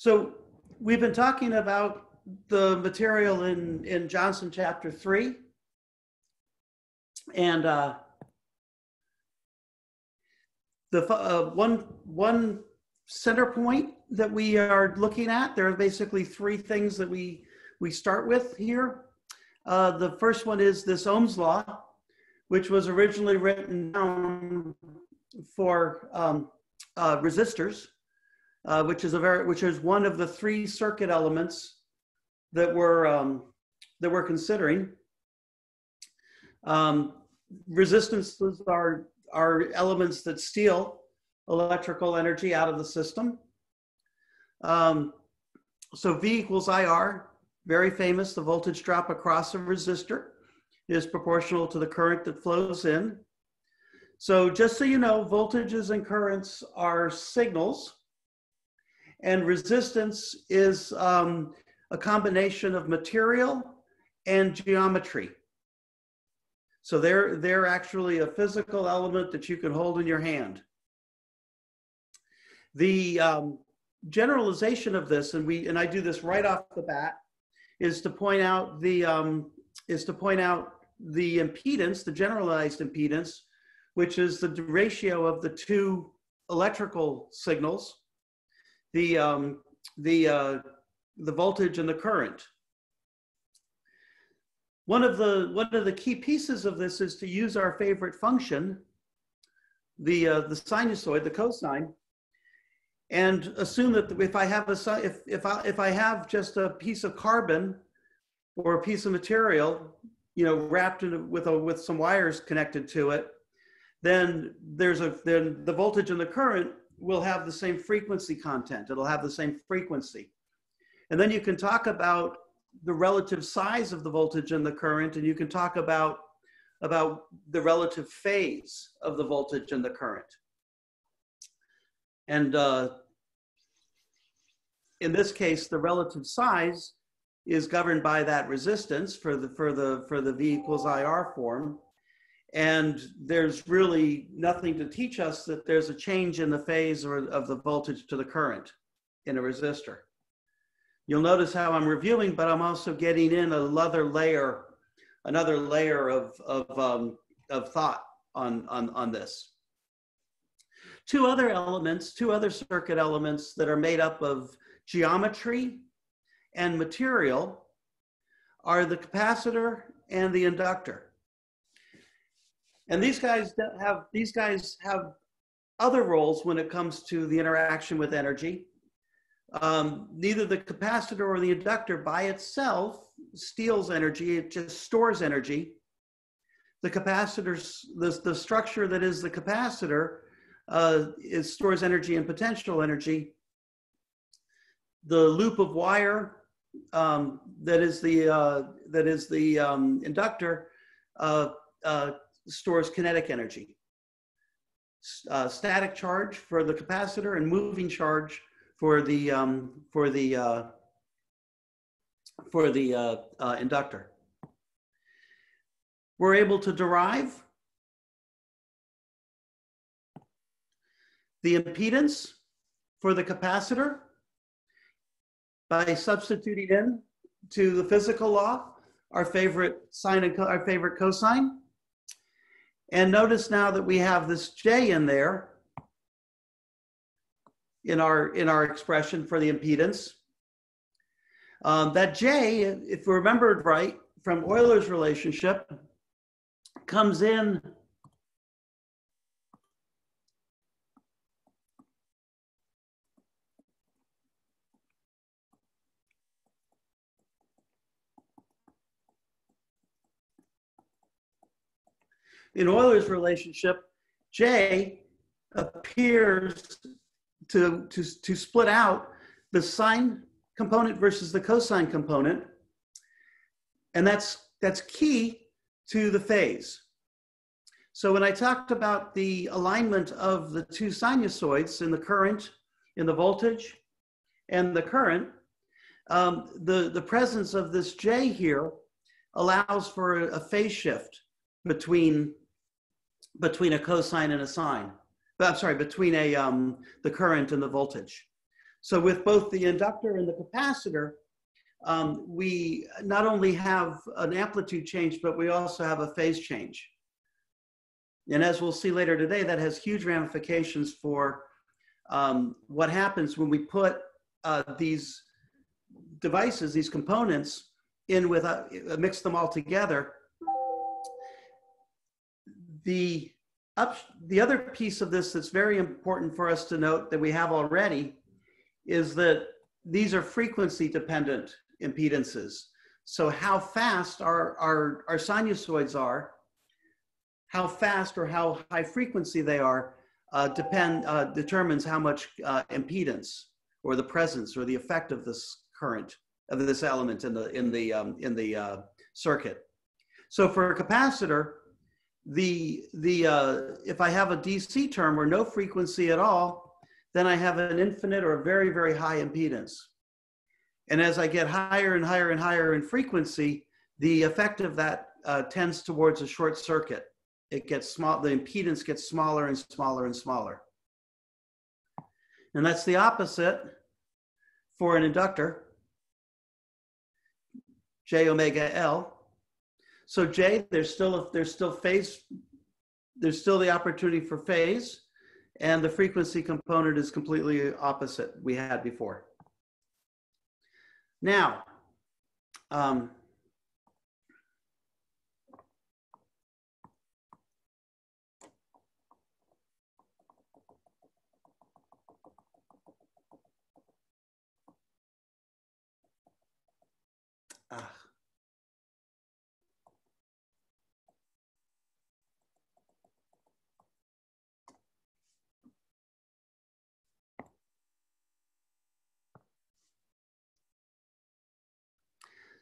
So we've been talking about the material in Johnson chapter 3. And one center point that we are looking at, there are basically three things that we start with here. The first one is this Ohm's law, which was originally written down for resistors, which is one of the three circuit elements that we're considering. Resistances are elements that steal electrical energy out of the system. So V equals IR, very famous. The voltage drop across a resistor is proportional to the current that flows in. So just so you know, voltages and currents are signals, and resistance is a combination of material and geometry. So they're actually a physical element that you can hold in your hand. The generalization of this, and I do this right off the bat, is to point out the impedance, the generalized impedance, which is the ratio of the two electrical signals, the voltage and the current. One of the key pieces of this is to use our favorite function, the sinusoid, the cosine, and assume that if I have just a piece of carbon or a piece of material, wrapped in with some wires connected to it, then the voltage and the current will have the same frequency content. It'll have the same frequency, and then you can talk about the relative size of the voltage and the current, and you can talk about the relative phase of the voltage and the current. And in this case, the relative size is governed by that resistance for the V equals IR form. And there's really nothing to teach us that there's a change in the phase of the voltage to the current in a resistor. You'll notice how I'm reviewing, but I'm also getting in another layer of thought on this. Two other circuit elements that are made up of geometry and material are the capacitor and the inductor. And these guys have other roles when it comes to the interaction with energy. Neither the capacitor or the inductor by itself steals energy, it just stores energy. The capacitor, the structure that is the capacitor, stores energy and potential energy. The loop of wire that is the inductor stores kinetic energy. Static charge for the capacitor and moving charge for the inductor. We're able to derive the impedance for the capacitor by substituting in to the physical law, our favorite sine and our favorite cosine. And notice now that we have this J in there in our expression for the impedance. That J, if we remembered right from Euler's relationship, comes in Euler's relationship. J appears to split out the sine component versus the cosine component, and that's key to the phase. So when I talked about the alignment of the two sinusoids in the current, in the voltage and the current, the presence of this J here allows for a phase shift between a cosine and a sine. I'm sorry, between the current and the voltage. So with both the inductor and the capacitor, we not only have an amplitude change, but we also have a phase change. And as we'll see later today, that has huge ramifications for what happens when we put these devices, these components, in with mix them all together. The other piece of this that's very important for us to note that we have already is that these are frequency dependent impedances. So how fast our sinusoids are, how fast or how high frequency they are, determines how much impedance or the presence or the effect of this current, of this element in the circuit. So for a capacitor, if I have a DC term or no frequency at all, then I have an infinite or a very, very high impedance. And as I get higher and higher and higher in frequency, the effect of that tends towards a short circuit. It gets small, the impedance gets smaller and smaller and smaller. And that's the opposite for an inductor, J omega L. So J, there's still phase, there's still the opportunity for phase, and the frequency component is completely opposite we had before. Now,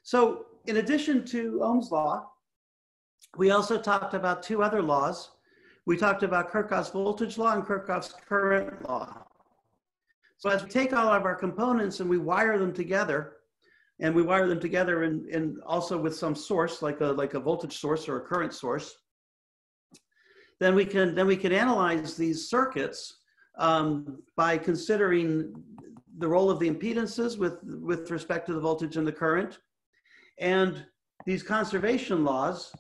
so in addition to Ohm's law, we also talked about two other laws. We talked about Kirchhoff's voltage law and Kirchhoff's current law. So as we take all of our components and we wire them together, and we wire them together in also with some source, like a voltage source or a current source, then we can analyze these circuits by considering the role of the impedances with respect to the voltage and the current. And these conservation laws,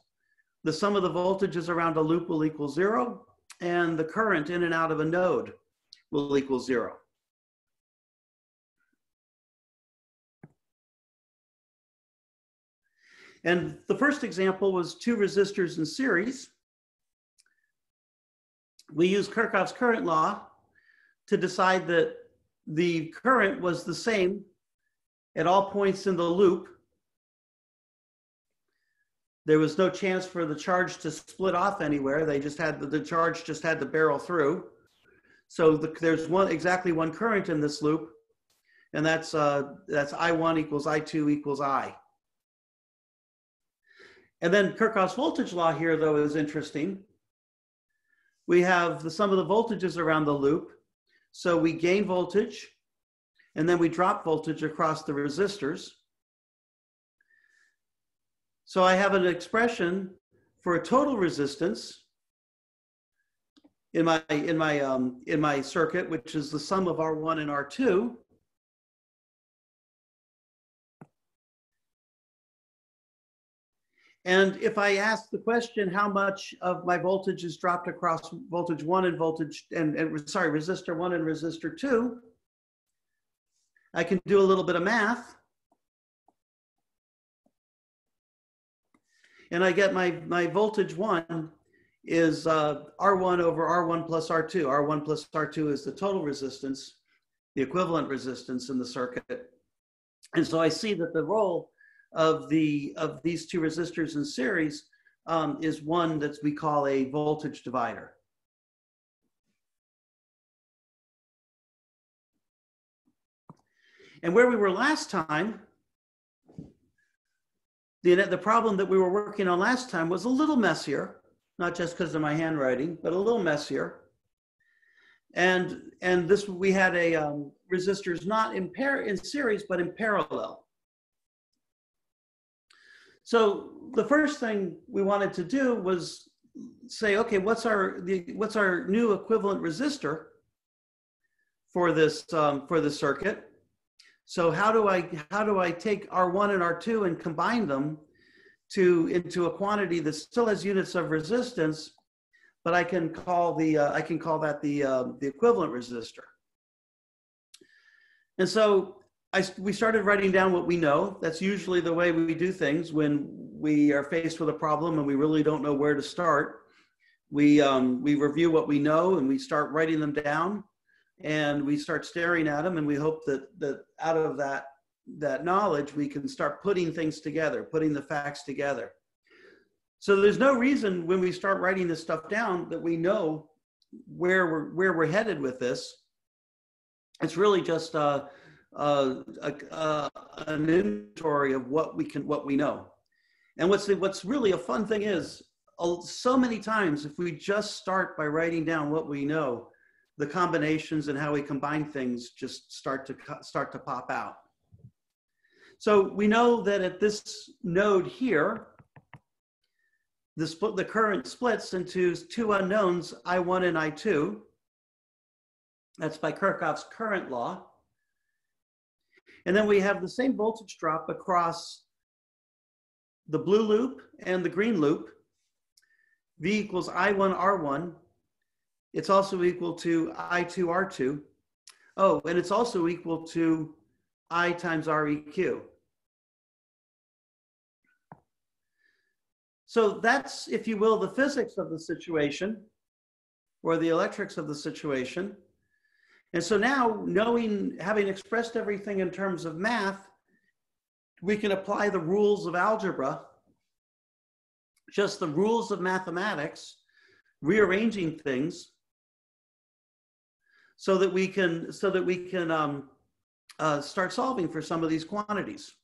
the sum of the voltages around a loop will equal 0, and the current in and out of a node will equal 0. And the first example was two resistors in series. We used Kirchhoff's current law to decide that the current was the same at all points in the loop. There was no chance for the charge to split off anywhere. They just had the charge just had to barrel through. So there's exactly one current in this loop, and that's I1 equals I2 equals I. And then Kirchhoff's voltage law here, though, is interesting. We have the sum of the voltages around the loop. So we gain voltage, and then we drop voltage across the resistors. So I have an expression for a total resistance in my circuit, which is the sum of R1 and R2. And if I ask the question, how much of my voltage is dropped across voltage 1 and resistor 1 and resistor 2, I can do a little bit of math. And I get my voltage 1 is R1 over R1 plus R2. R1 plus R2 is the total resistance, the equivalent resistance in the circuit. And so I see that the role of these two resistors in series is one that we call a voltage divider. And where we were last time, the problem that we were working on last time was a little messier, not just because of my handwriting, but a little messier. And this, we had a resistors not in series, but in parallel. So the first thing we wanted to do was say, okay, what's our new equivalent resistor for this circuit. So how do I take R1 and R2 and combine them into a quantity that still has units of resistance, but I can call that the equivalent resistor. And so we started writing down what we know. That's usually the way we do things when we are faced with a problem and we really don't know where to start. We review what we know and we start writing them down, and we start staring at them, and we hope that out of that knowledge we can start putting things together, putting the facts together. So there's no reason when we start writing this stuff down that we know where we're headed with this. It's really just an inventory of what we know. And what's really a fun thing is, so many times if we just start by writing down what we know, the combinations and how we combine things just start to pop out. So we know that at this node here, the current splits into two unknowns, I1 and I2. That's by Kirchhoff's current law. And then we have the same voltage drop across the blue loop and the green loop. V equals I1 R1. It's also equal to I2 R2. Oh, and it's also equal to I times REQ. So that's, if you will, the physics of the situation, or the electrics of the situation. And so now, having expressed everything in terms of math, we can apply the rules of algebra, just the rules of mathematics, rearranging things so that we can start solving for some of these quantities.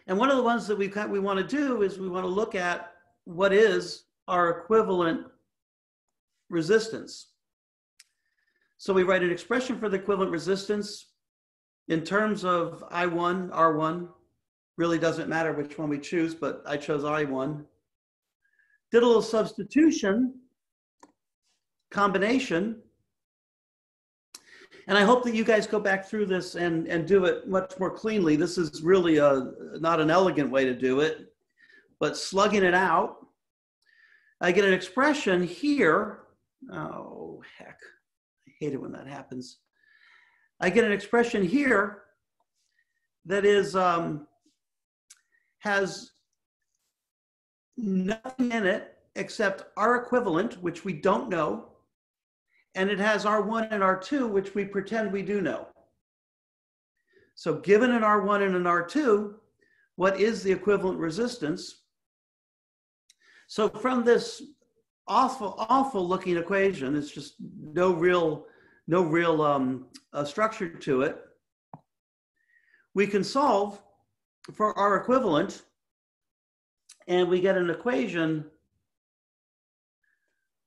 And one of the ones that we want to do is we want to look at what is our equivalent resistance. So we write an expression for the equivalent resistance in terms of I1, R1. Really doesn't matter which one we choose, but I chose I1. Did a little substitution, combination. And I hope that you guys go back through this and do it much more cleanly. This is really not an elegant way to do it, but slugging it out. I get an expression here. Oh, heck. I hate it when that happens. I get an expression here that is has nothing in it except R equivalent, which we don't know, and it has R1 and R2, which we pretend we do know. So given an R1 and an R2, what is the equivalent resistance? So from this awful looking equation, it's just no real structure to it, we can solve for R equivalent, and we get an equation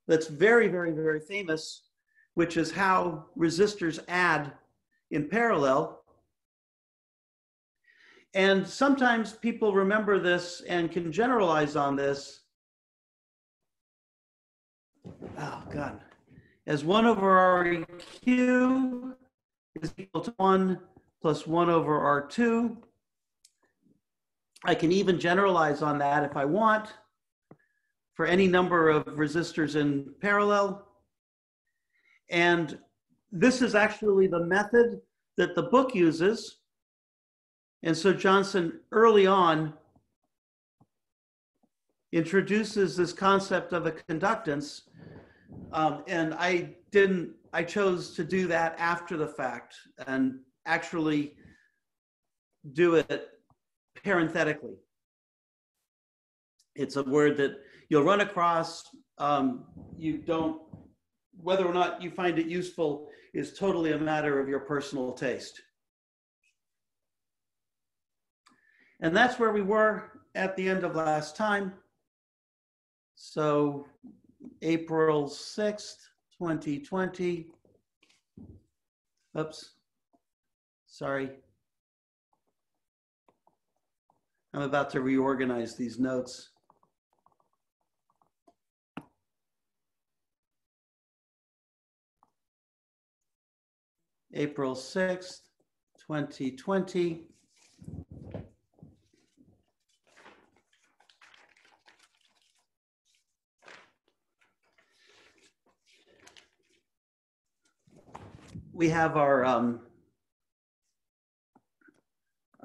that's very, very, very famous, which is how resistors add in parallel. And sometimes people remember this and can generalize on this. Oh, God. As 1 over REQ is equal to 1 plus 1 over R2. I can even generalize on that if I want for any number of resistors in parallel. And this is actually the method that the book uses. And so Johnson early on introduces this concept of a conductance. And I chose to do that after the fact and actually do it parenthetically. It's a word that you'll run across. Whether or not you find it useful is totally a matter of your personal taste. And that's where we were at the end of last time. So April 6th, 2020. Oops, sorry. I'm about to reorganize these notes. April 6th, 2020. We have our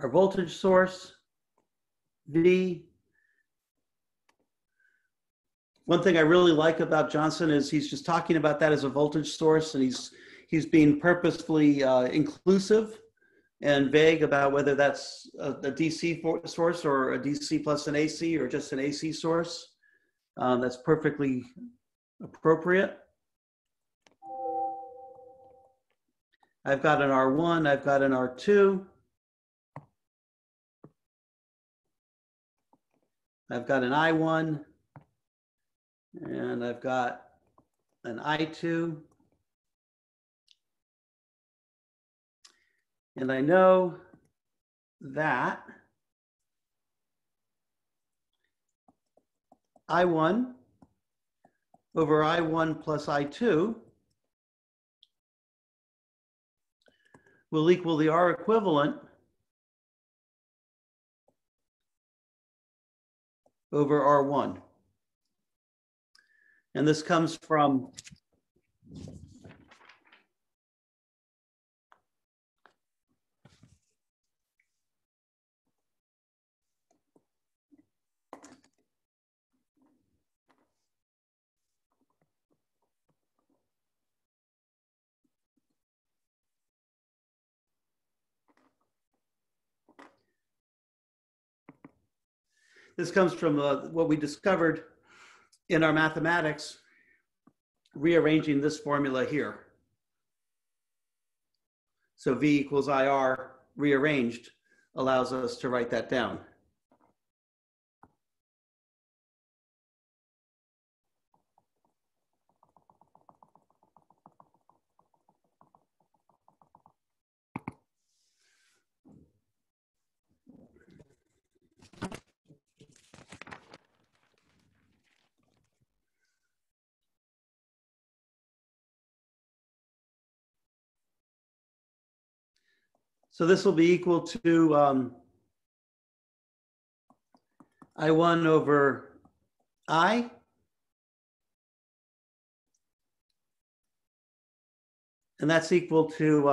voltage source, V. One thing I really like about Johnson is he's just talking about that as a voltage source, and he's being purposefully inclusive and vague about whether that's a DC source or a DC plus an AC or just an AC source. That's perfectly appropriate. I've got an R1, I've got an R2. I've got an I1, and I've got an I2. And I know that I1 over I1 plus I2 will equal the R equivalent over R1. And this comes from what we discovered in our mathematics, rearranging this formula here. So V equals IR rearranged allows us to write that down. So this will be equal to I1 over I. And that's equal to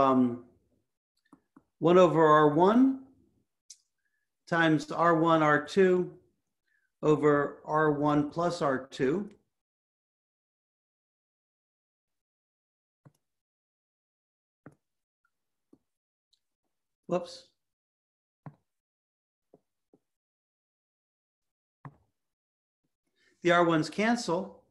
1 over R1 times R1, R2 over R1 plus R2. Whoops. The R1s cancel.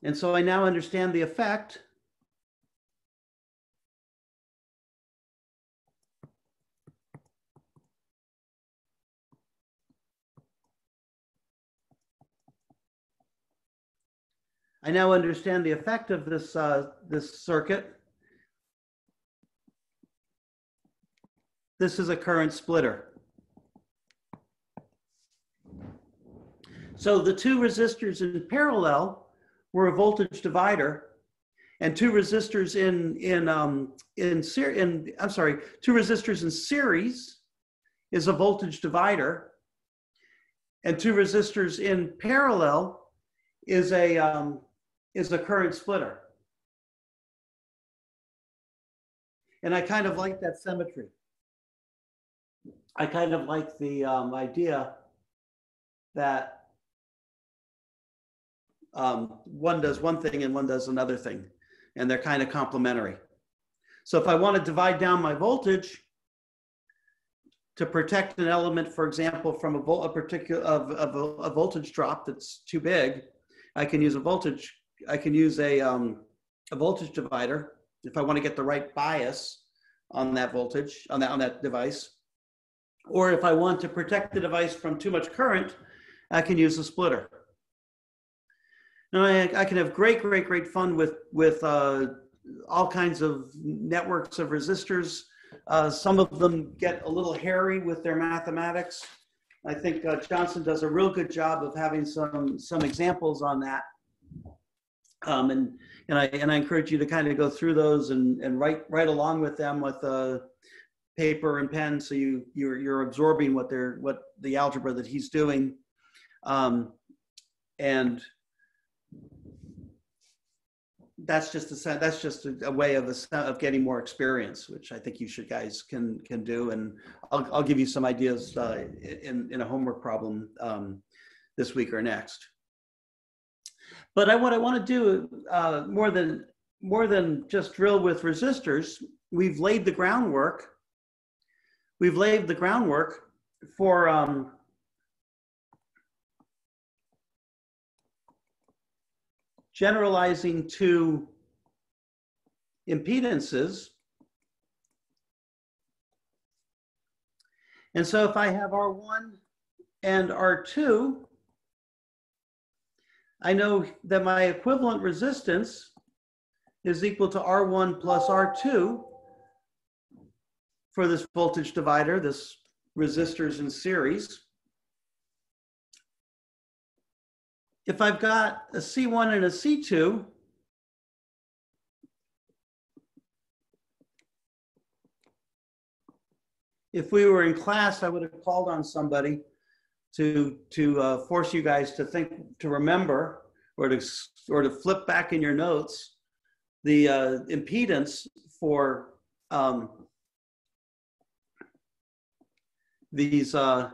And so I now understand the effect of this, this circuit. This is a current splitter. So the two resistors in parallel were a voltage divider, and two resistors two resistors in series is a voltage divider, and two resistors in parallel is a current splitter. And I kind of like that symmetry. I kind of like the idea that one does one thing and one does another thing, and they're kind of complementary. So if I want to divide down my voltage to protect an element, for example, from a voltage drop that's too big, I can use a voltage divider if I want to get the right bias on that voltage, on that device. Or if I want to protect the device from too much current, I can use a splitter. Now I can have great fun with all kinds of networks of resistors. Some of them get a little hairy with their mathematics. I think Johnson does a real good job of having some examples on that. And I encourage you to kind of go through those and write along with them with paper and pen, so you're absorbing what the algebra that he's doing, and that's just a way of getting more experience, which I think you guys can do. And I'll give you some ideas in a homework problem this week or next. But what I want to do more than just drill with resistors, we've laid the groundwork. We've laid the groundwork for generalizing to impedances. And so if I have R1 and R2, I know that my equivalent resistance is equal to R1 plus R2 for this voltage divider, this resistors in series. If I've got a C1 and a C2, if we were in class, I would have called on somebody to force you guys to remember, or to flip back in your notes the impedance for these capacitors,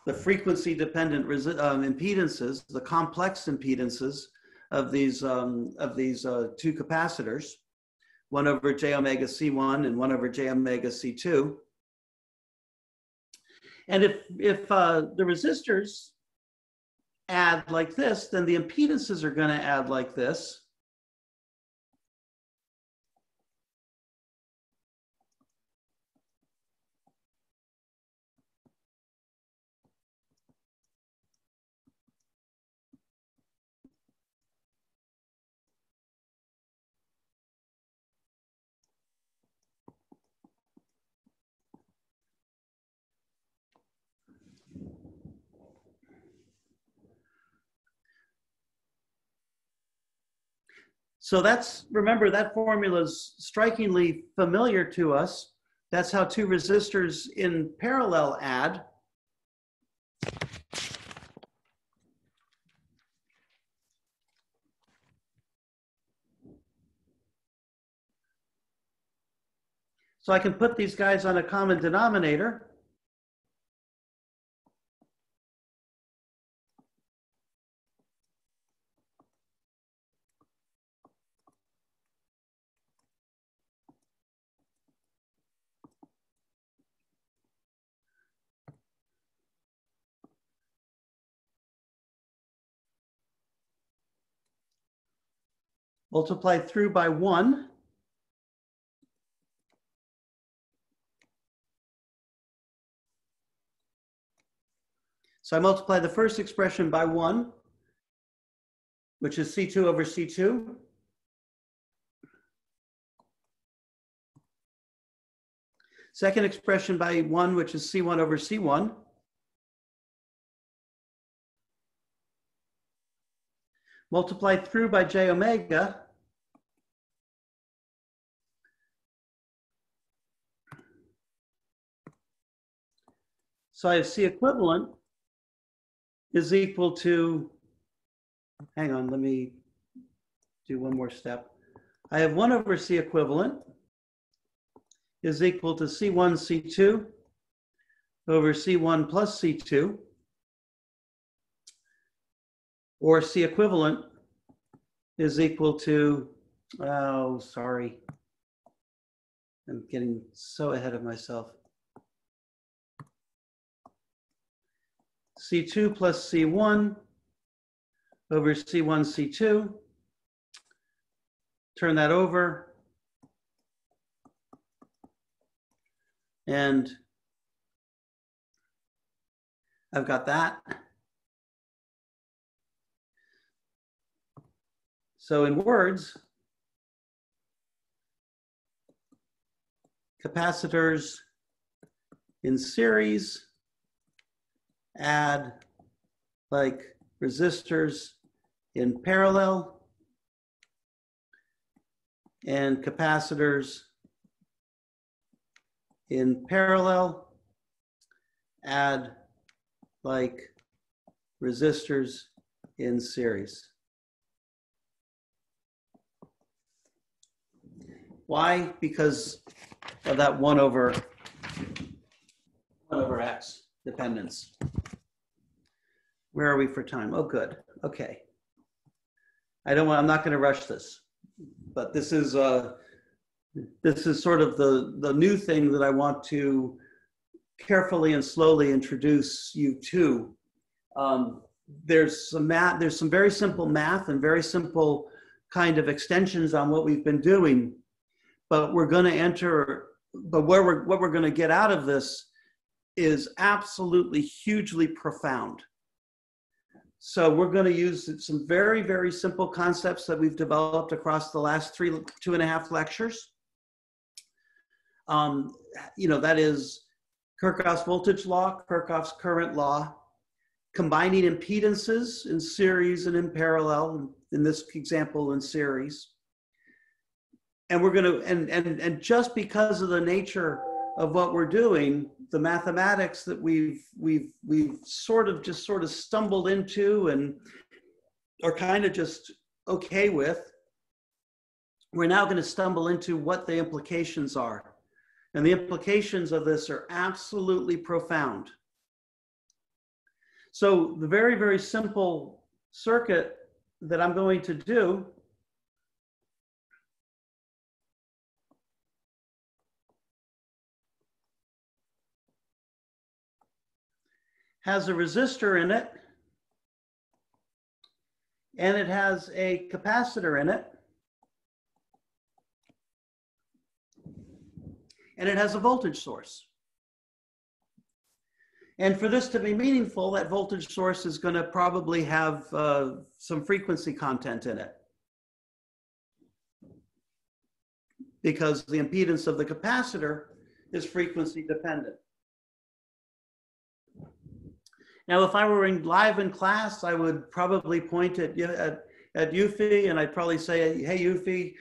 the frequency-dependent impedances, the complex impedances of these two capacitors, 1 over j omega C1 and 1 over j omega C2. And if the resistors add like this, then the impedances are going to add like this. So remember, that formula is strikingly familiar to us. That's how two resistors in parallel add. So I can put these guys on a common denominator. Multiply through by 1. So I multiply the first expression by 1, which is C2 over C2. Second expression by 1, which is C1 over C1. Multiply through by j omega. So I have C equivalent is equal to, hang on, let me do one more step. I have 1 over C equivalent is equal to C1 C2 over C1 plus C2, or C equivalent is equal to, oh, sorry, I'm getting so ahead of myself. C2 plus C1 over C1 C2. Turn that over. And I've got that. So in words, capacitors in series add like resistors in parallel and capacitors in parallel, add like resistors in series. Why? Because of that 1 over X dependence. Where are we for time? Oh, good. Okay. I'm not going to rush this, but this is sort of the new thing that I want to carefully and slowly introduce you to. There's some math, there's some very simple math and very simple kind of extensions on what we've been doing, but we're going to enter, but what we're going to get out of this is absolutely hugely profound. So we're going to use some very, very simple concepts that we've developed across the last 2.5 lectures. That is Kirchhoff's voltage law, Kirchhoff's current law, combining impedances in series and in parallel, in this example in series. And we're going to, and just because of the nature of what we're doing, the mathematics that we've sort of stumbled into and are kind of just okay with, we're now going to stumble into what the implications are. And the implications of this are absolutely profound. So the very, very simple circuit that I'm going to do has a resistor in it, and it has a capacitor in it, and it has a voltage source. And for this to be meaningful, that voltage source is going to probably have some frequency content in it, because the impedance of the capacitor is frequency dependent. Now, if I were live in class, I would probably point at Yuffie, and I'd probably say, hey, Yuffie,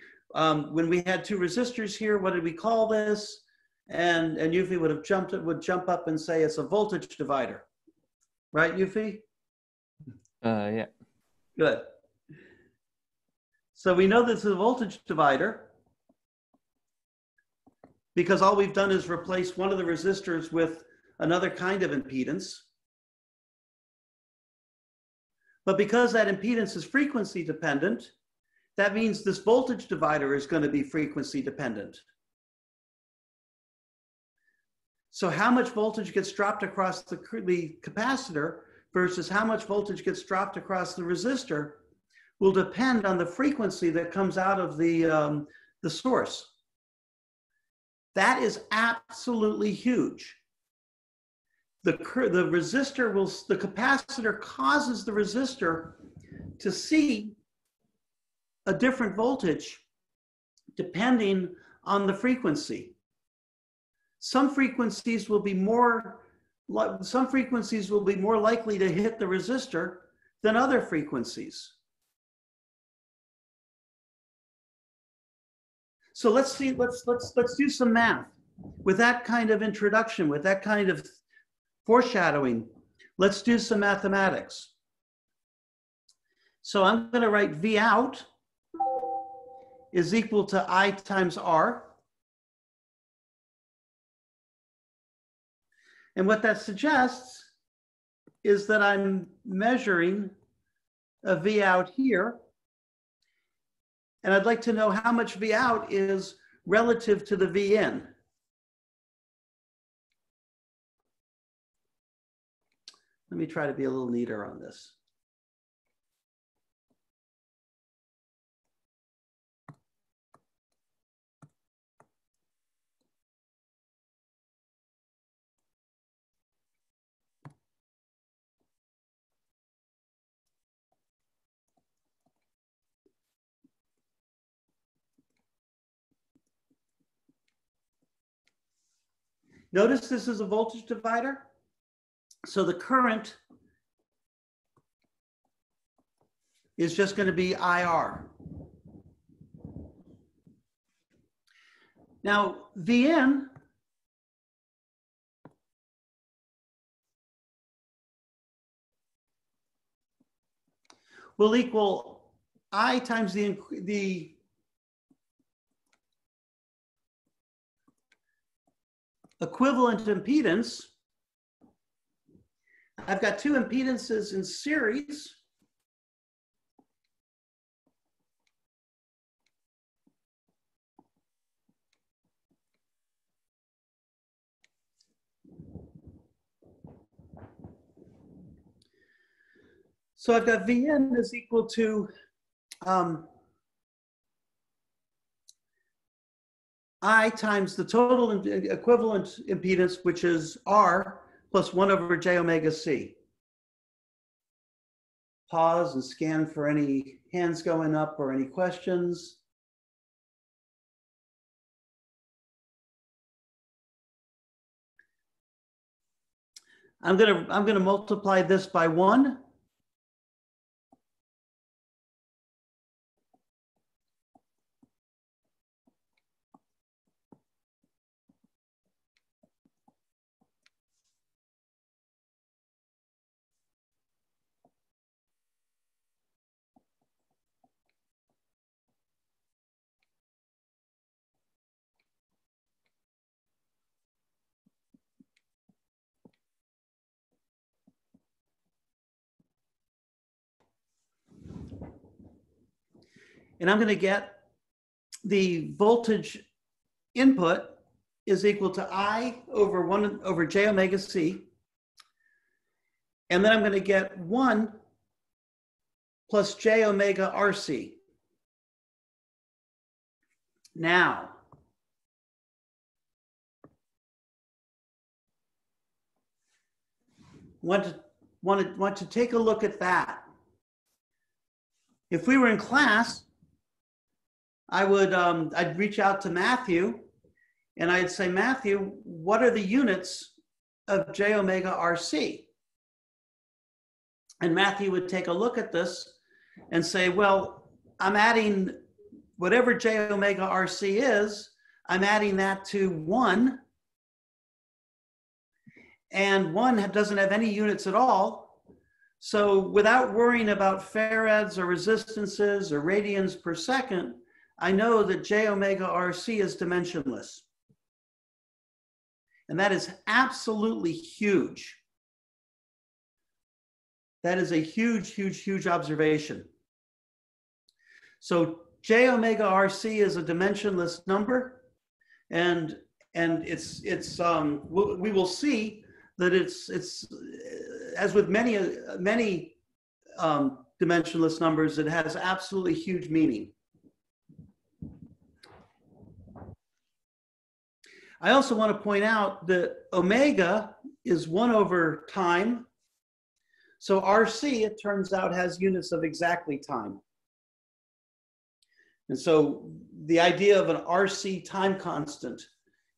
when we had 2 resistors here, what did we call this? And Yuffie would jump up and say it's a voltage divider. Right, Yuffie? Yeah. Good. So we know this is a voltage divider because all we've done is replace one of the resistors with another kind of impedance. But because that impedance is frequency dependent, that means this voltage divider is going to be frequency dependent. So how much voltage gets dropped across the capacitor versus how much voltage gets dropped across the resistor will depend on the frequency that comes out of the source. That is absolutely huge. The capacitor causes the resistor to see a different voltage depending on the frequency. Some frequencies will be more likely to hit the resistor than other frequencies. So let's do some math with that kind of introduction, with that kind of foreshadowing. Let's do some mathematics. So I'm going to write V out is equal to I times R. And what that suggests is that I'm measuring a V out here. And I'd like to know how much V out is relative to the V in. Let me try to be a little neater on this. Notice this is a voltage divider. So the current is just going to be IR. Now, Vn will equal I times the equivalent impedance. I've got two impedances in series. So I've got Vn is equal to I times the total equivalent impedance, which is R plus 1 over j omega c. Pause and scan for any hands going up or any questions. I'm gonna multiply this by 1. And I'm going to get the voltage input is equal to I over 1 over j omega c. And then I'm going to get 1 plus j omega RC. Now, want to take a look at that. If we were in class, I'd reach out to Matthew and I'd say, Matthew, what are the units of j omega RC? And Matthew would take a look at this and say, well, I'm adding whatever j omega RC is, I'm adding that to 1. And 1 doesn't have any units at all. So without worrying about farads or resistances or radians per second, I know that j omega RC is dimensionless. And that is absolutely huge. That is a huge, huge, huge observation. So j omega RC is a dimensionless number, and we will see that it's as with many dimensionless numbers, it has absolutely huge meaning. I also want to point out that omega is 1 over time. So RC, it turns out, has units of exactly time. And so the idea of an RC time constant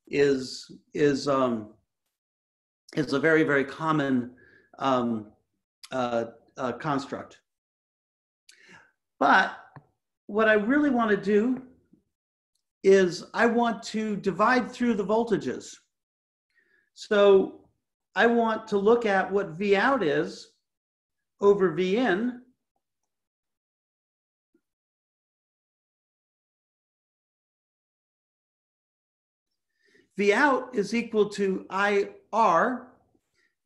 is a very, very common construct. But what I really want to do is I want to divide through the voltages. So I want to look at what V out is over V in. V out is equal to IR.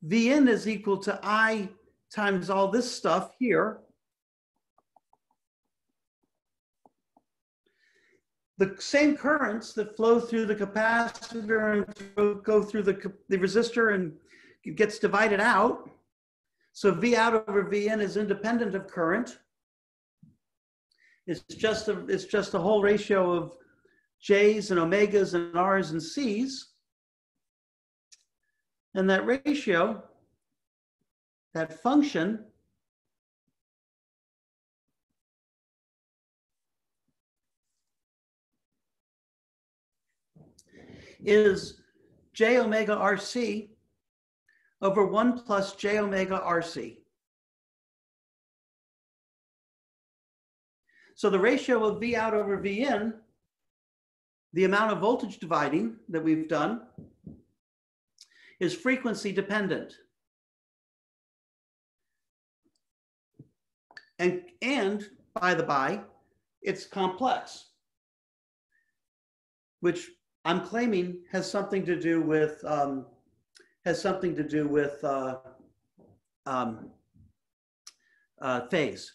V in is equal to I times all this stuff here. The same currents that flow through the capacitor and go through the resistor and it gets divided out. So V out over V in is independent of current. It's just a whole ratio of J's and omegas and R's and C's. And that ratio, that function, is j omega RC over 1 plus j omega RC. So the ratio of V out over V in, the amount of voltage dividing that we've done, is frequency dependent. And by the by, it's complex, which I'm claiming has something to do with phase.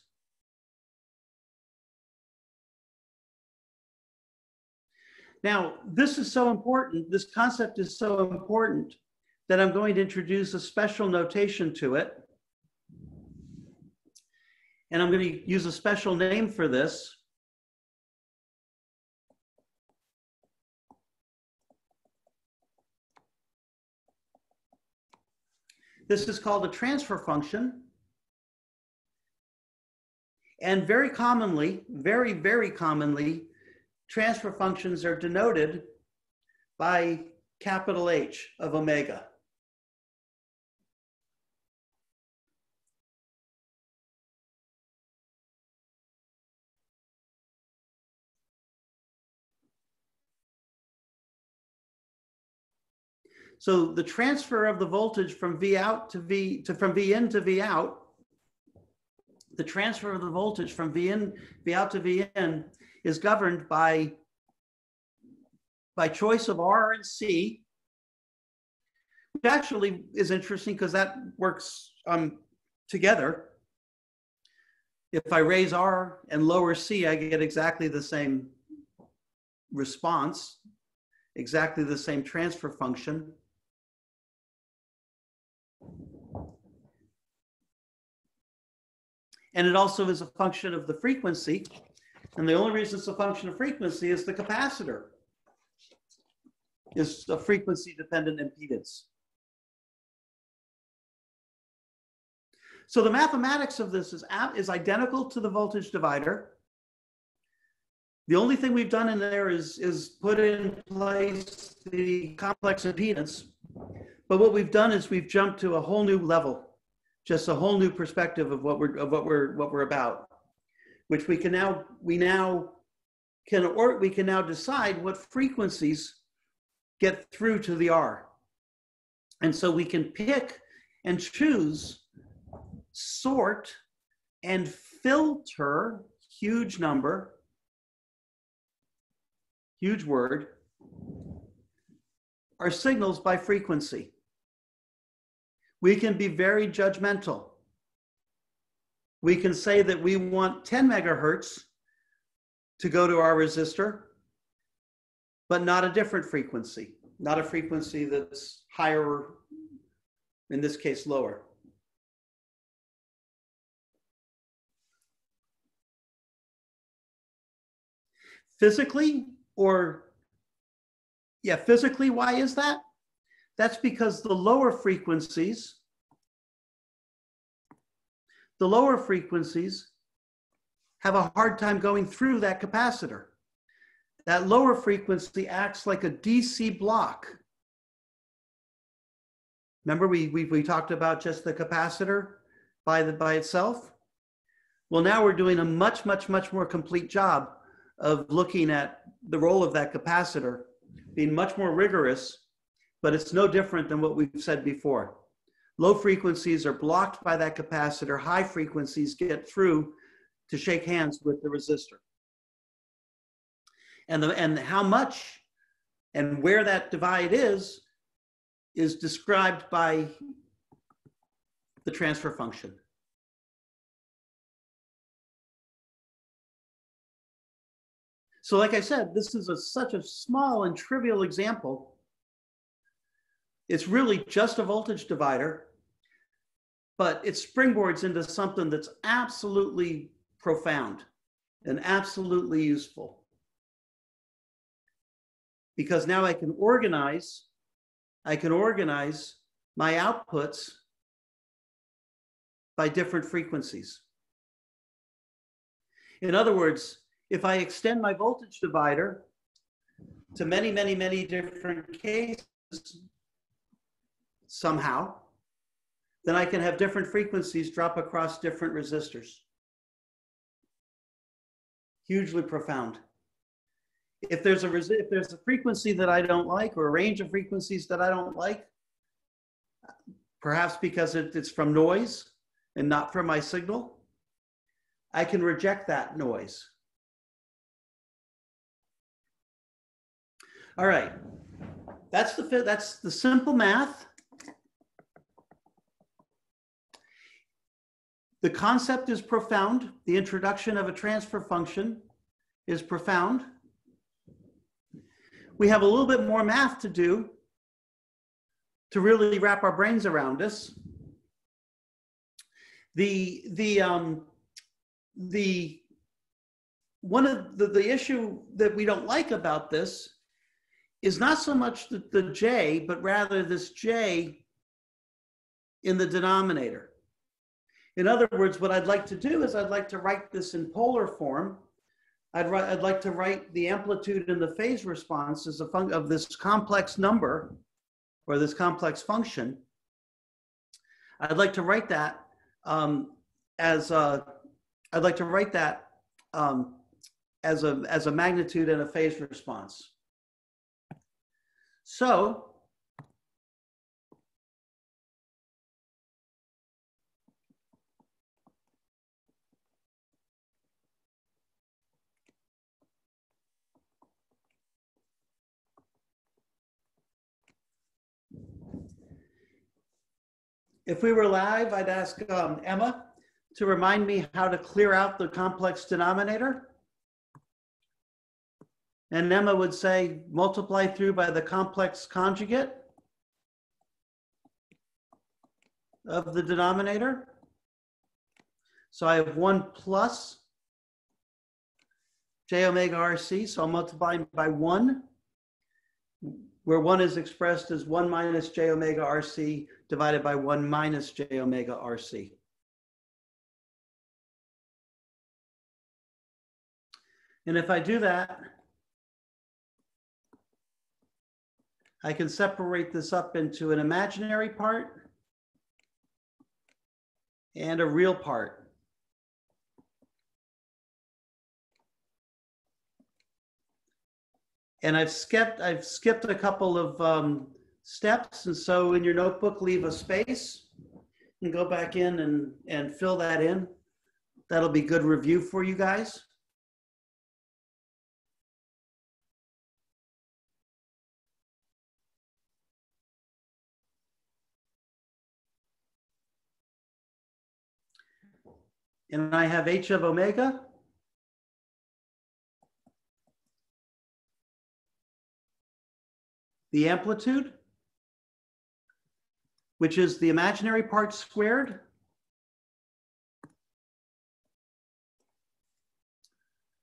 Now, this is so important. This concept is so important that I'm going to introduce a special notation to it. And I'm going to use a special name for this. This is called a transfer function. And very commonly, very, very commonly, transfer functions are denoted by capital H of omega. So the transfer of the voltage from V out to from V in to V out, the transfer of the voltage from V out to V in is governed by choice of R and C, which actually is interesting because that works together. If I raise R and lower C, I get exactly the same response, exactly the same transfer function. And it also is a function of the frequency. And the only reason it's a function of frequency is the capacitor is a frequency-dependent impedance. So the mathematics of this is identical to the voltage divider. The only thing we've done in there is put in place the complex impedance. But what we've done is we've jumped to a whole new level, just a whole new perspective of what we're about, which we can now decide what frequencies get through to the R. And so we can pick and choose, sort, and filter, huge number, huge word, our signals by frequency. We can be very judgmental. We can say that we want 10 megahertz to go to our resistor, but not a different frequency, not a frequency that's higher, in this case, lower. Physically, physically, why is that? That's because the lower frequencies have a hard time going through that capacitor. That lower frequency acts like a DC block. Remember we talked about just the capacitor by itself? Well, now we're doing a much more complete job of looking at the role of that capacitor, being much more rigorous, but it's no different than what we've said before. Low frequencies are blocked by that capacitor. High frequencies get through to shake hands with the resistor. And how much and where that divide is described by the transfer function. So like I said, this is such a small and trivial example. It's really just a voltage divider, but it springboards into something that's absolutely profound and absolutely useful. Because now I can organize my outputs by different frequencies. In other words, if I extend my voltage divider to many different cases somehow, then I can have different frequencies drop across different resistors. hugely profound. If there's a frequency that I don't like, or a range of frequencies that I don't like, perhaps because it's from noise and not from my signal, I can reject that noise. All right, that's the simple math. The concept is profound. The introduction of a transfer function is profound. We have a little bit more math to do to really wrap our brains around this. One of the issue that we don't like about this is not so much the J, but rather this J in the denominator. In other words, what I'd like to do is I'd like to write this in polar form. I'd like to write the amplitude and the phase response as a function of this complex number, or this complex function. I'd like to write that as a magnitude and a phase response. So if we were live, I'd ask Emma to remind me how to clear out the complex denominator. And Emma would say, multiply through by the complex conjugate of the denominator. So I have 1 plus j omega RC, so I'm multiplying by 1, where 1 is expressed as 1 minus j omega RC divided by 1 minus j omega RC. And if I do that, I can separate this up into an imaginary part and a real part. And I've skipped a couple of steps, and so in your notebook, leave a space and go back in and fill that in. That'll be good review for you guys. And I have h of omega. The amplitude, which is the imaginary part squared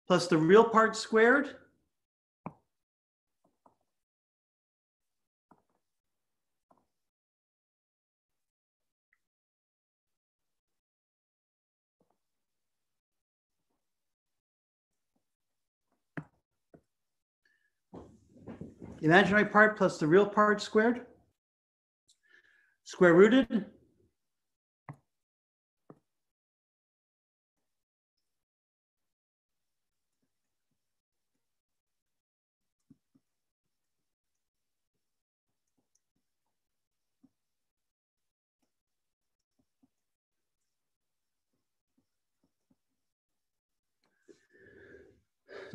plus the real part squared the imaginary part plus the real part squared, square rooted,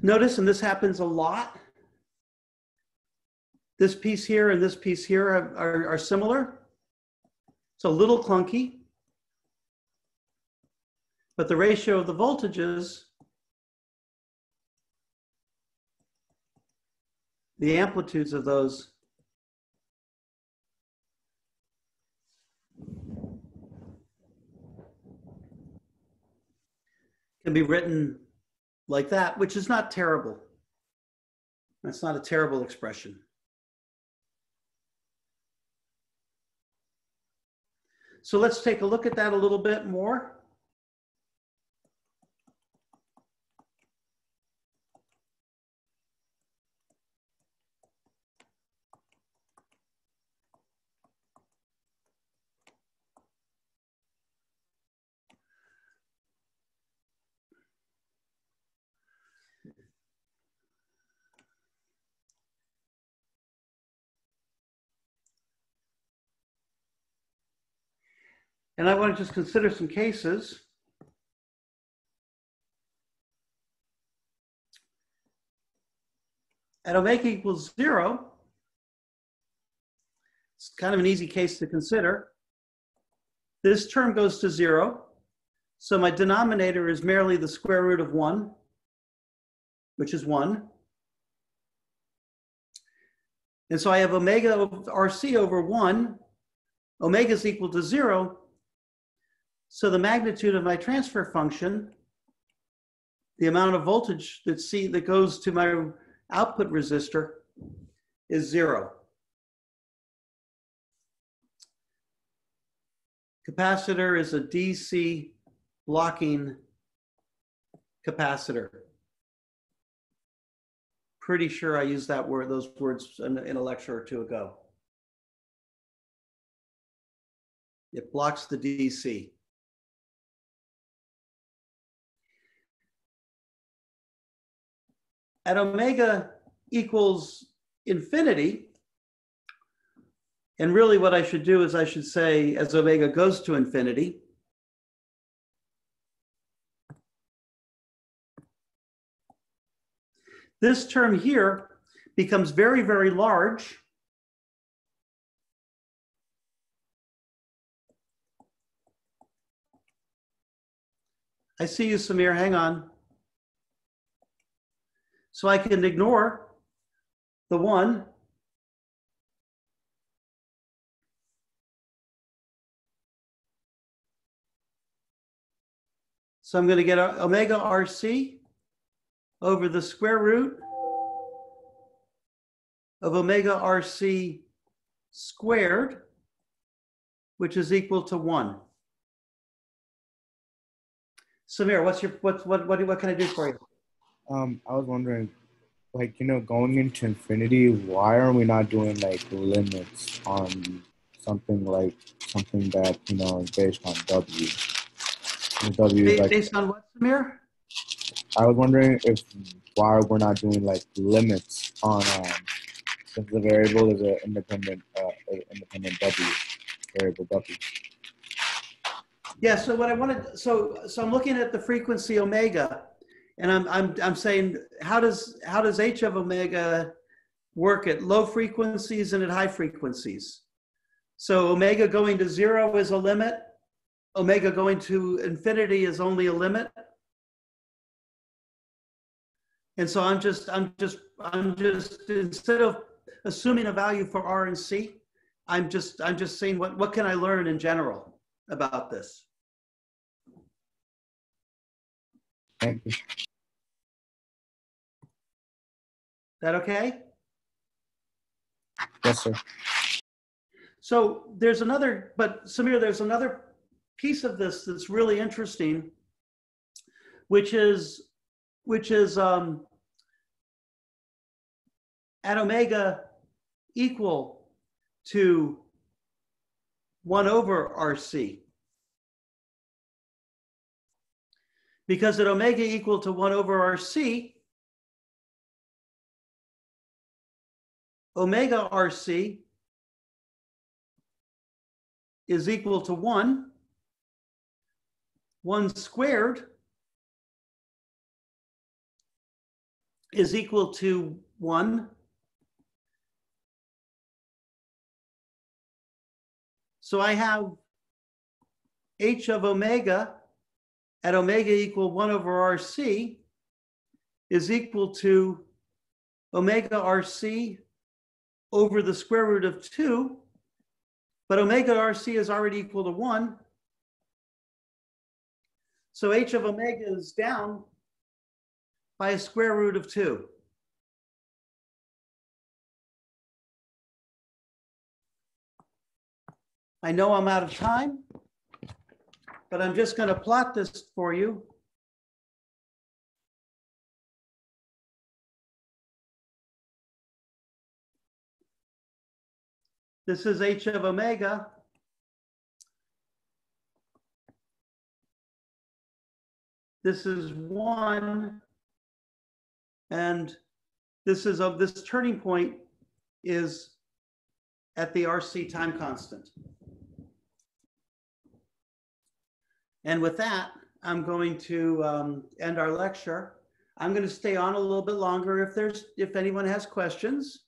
notice, and this happens a lot, this piece here and this piece here are similar. It's a little clunky, but the ratio of the voltages, the amplitudes of those can be written like that, which is not terrible. That's not a terrible expression. So let's take a look at that a little bit more. And I want to just consider some cases. At omega equals 0, it's kind of an easy case to consider. This term goes to 0. So my denominator is merely the square root of 1, which is 1. And so I have omega RC over 1. Omega is equal to 0. So the magnitude of my transfer function, the amount of voltage that goes to my output resistor, is 0. Capacitor is a DC blocking capacitor. Pretty sure I used those words in a lecture or two ago. It blocks the DC. At omega equals infinity, and really what I should do is I should say as omega goes to infinity, this term here becomes very, very large. I see you, Samir, hang on. So I can ignore the 1. So I'm going to get omega RC over the square root of omega RC squared, which is equal to 1. Samir, what can I do for you? I was wondering, like, going into infinity, why are we not doing like limits on something that, is based on W? Based on what, Samir? I was wondering why we're not doing like limits on since the variable is an independent W, variable W. Yeah, so what I wanted, so I'm looking at the frequency omega, and I'm saying how does h of omega work at low frequencies and at high frequencies? So omega going to 0 is a limit. Omega going to infinity is only a limit. And so I'm just instead of assuming a value for R and C, I'm just saying what can I learn in general about this? Thank you. That okay? Yes, sir. So there's another, but Samir, there's another piece of this that's really interesting, which is at omega equal to 1 over RC. Because at omega equal to 1 over RC, omega RC is equal to 1. 1 squared is equal to 1. So I have h of omega at omega equal 1 over RC is equal to omega RC over the square root of 2, but omega RC is already equal to 1. So h of omega is down by a square root of 2. I know I'm out of time, but I'm just going to plot this for you. This is h of omega. This is 1. And this turning point is at the RC time constant. And with that, I'm going to end our lecture. I'm going to stay on a little bit longer if anyone has questions.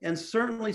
And certainly